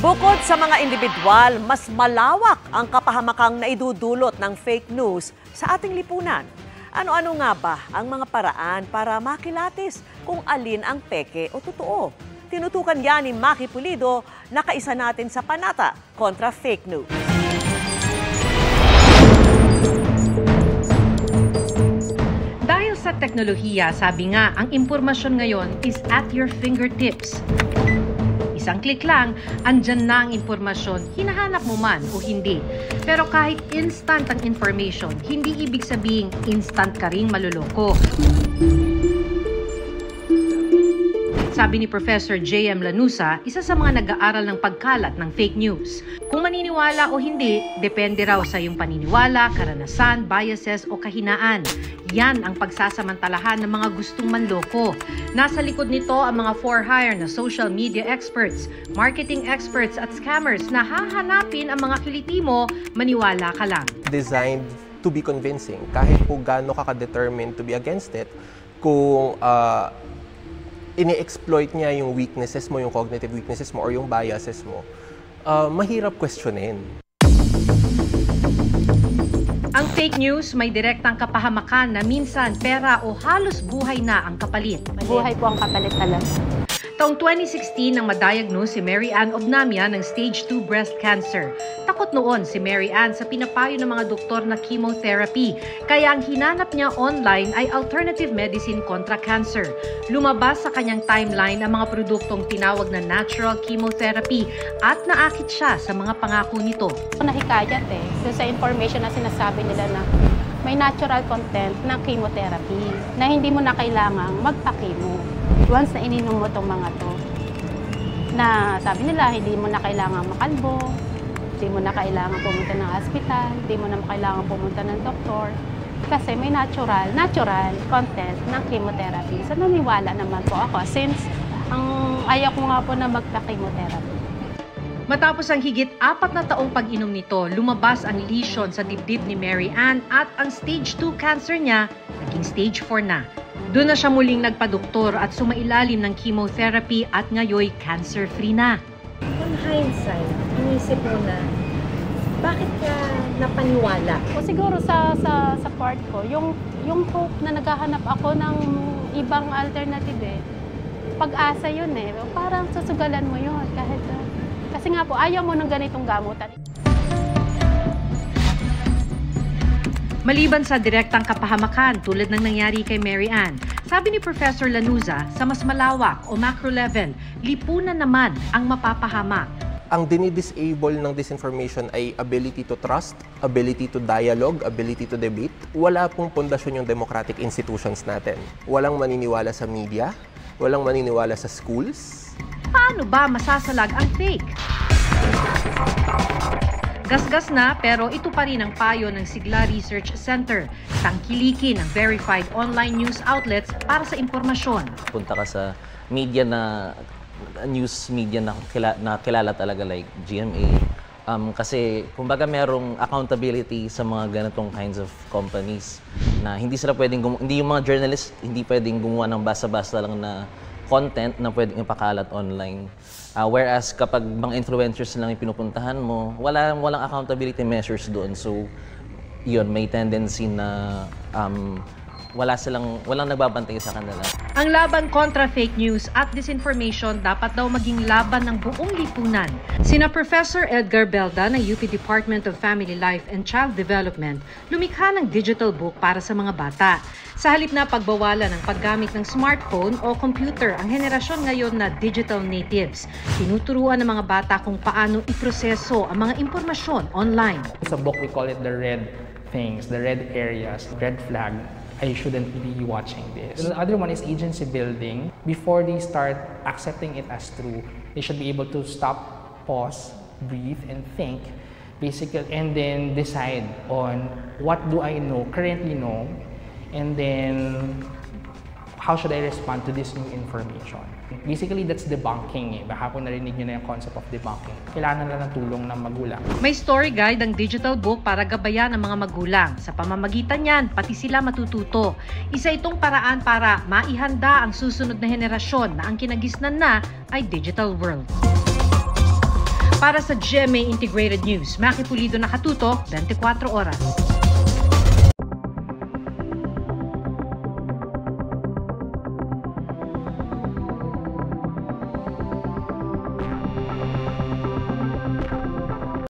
Bukod sa mga individual, mas malawak ang kapahamakang naidudulot ng fake news sa ating lipunan. Ano-ano nga ba ang mga paraan para makilatis kung alin ang peke o totoo? Tinutukan yan ni Maki Pulido na kaisa natin sa Panata kontra Fake News. Dahil sa teknolohiya, sabi nga, ang impormasyon ngayon is at your fingertips. Isang click lang, andyan na ang impormasyon, hinahanap mo man o hindi. Pero kahit instant ang information, hindi ibig sabihing instant ka ring maluloko. Sabi ni Professor J.M. Lanusa, isa sa mga nag-aaral ng pagkalat ng fake news. Kung maniniwala o hindi, depende raw sa iyong paniniwala, karanasan, biases o kahinaan. Yan ang pagsasamantalahan ng mga gustong manloko. Nasa likod nito ang mga for-hire na social media experts, marketing experts at scammers na hahanapin ang mga kiliti mo, maniwala ka lang. Designed to be convincing. Kahit po gaano ka determined to be against it, kung ini-exploit niya yung weaknesses mo, yung cognitive weaknesses mo, or yung biases mo, mahirap questionin. Ang fake news may direktang kapahamakan na minsan pera o halos buhay na ang kapalit. Buhay po ang kapalit talaga. Taong 2016 nang madiagnose si Mary Ann Obnamia ng stage 2 breast cancer. Takot noon si Mary Ann sa pinapayo ng mga doktor na chemotherapy. Kaya ang hinanap niya online ay alternative medicine kontra cancer. Lumabas sa kanyang timeline ang mga produktong tinawag na natural chemotherapy at naakit siya sa mga pangako nito. Nahikayat sa information na sinasabi nila na may natural content ng chemotherapy na hindi mo na kailangang magpa-chemo. Once na ininom mo itong mga to, na sabi nila hindi mo na kailangan makalbo, hindi mo na kailangan pumunta ng hospital, hindi mo na kailangan pumunta ng doktor, kasi may natural content ng chemotherapy. So naniwala naman po ako since ayaw ko nga po na magpa-chemotherapy. Matapos ang higit 4 na taong pag-inom nito, lumabas ang lesion sa dibdib ni Mary Ann at ang stage 2 cancer niya naging stage 4 na. Doon na siya muling nagpadoktor at sumailalim ng chemotherapy at ngayoy cancer-free na. On hindsight, inisip mo na, bakit ka napaniwala? O siguro sa part ko, yung hope na naghahanap ako ng ibang alternative pag-asa yun Parang susugalan mo yun kahit kasi nga po, ayaw mo ng ganitong gamutan. Maliban sa direktang kapahamakan tulad ng nangyari kay Mary Ann, sabi ni Professor Lanusa, sa mas malawak o macro level, lipunan naman ang mapapahamak. Ang dinidisable ng disinformation ay ability to trust, ability to dialogue, ability to debate. Wala pong pundasyon yung democratic institutions natin. Walang maniniwala sa media, walang maniniwala sa schools. Paano ba masasalag ang fake? Gasgas na pero ito pa rin ang payo ng Sigla Research Center. Tangkilikin ang verified online news outlets para sa impormasyon. Punta ka sa media na news media na kilala talaga like GMA. Kasi kumbaga merong accountability sa mga ganitong kinds of companies na hindi sila pwedeng hindi yung mga journalists hindi pwedeng gumawa ng basta-basta lang na content na pwedeng ipakalat online. Whereas kapag mga influencers lang yung pinupuntahan mo, walang accountability measures doon. So, yun, may tendency na walang nagbabantay sa kanila. Ang laban kontra fake news at disinformation dapat daw maging laban ng buong lipunan. Sina Professor Edgar Belda ng UP Department of Family Life and Child Development lumikha ng digital book para sa mga bata. Sa halip na pagbawalan ng paggamit ng smartphone o computer ang henerasyon ngayon na digital natives, tinuturuan ng mga bata kung paano iproseso ang mga impormasyon online. Sa book, we call it the red things, the red areas, red flag. I shouldn't be watching this. The other one is agency building. Before they start accepting it as true, they should be able to stop, pause, breathe, and think, basically, and then decide on what do I currently know, and then how should I respond to this new information. Basically, that's debunking. Baka kung narinig nyo na yung concept of debunking. Kailangan na ng tulong ng magulang. May story guide ang digital book para gabayan ang mga magulang. Sa pamamagitan niyan, pati sila matututo. Isa itong paraan para maihanda ang susunod na henerasyon na ang kinagisnan na ay digital world. Para sa GMA Integrated News, Maki Pulido, nakatuto, 24 oras.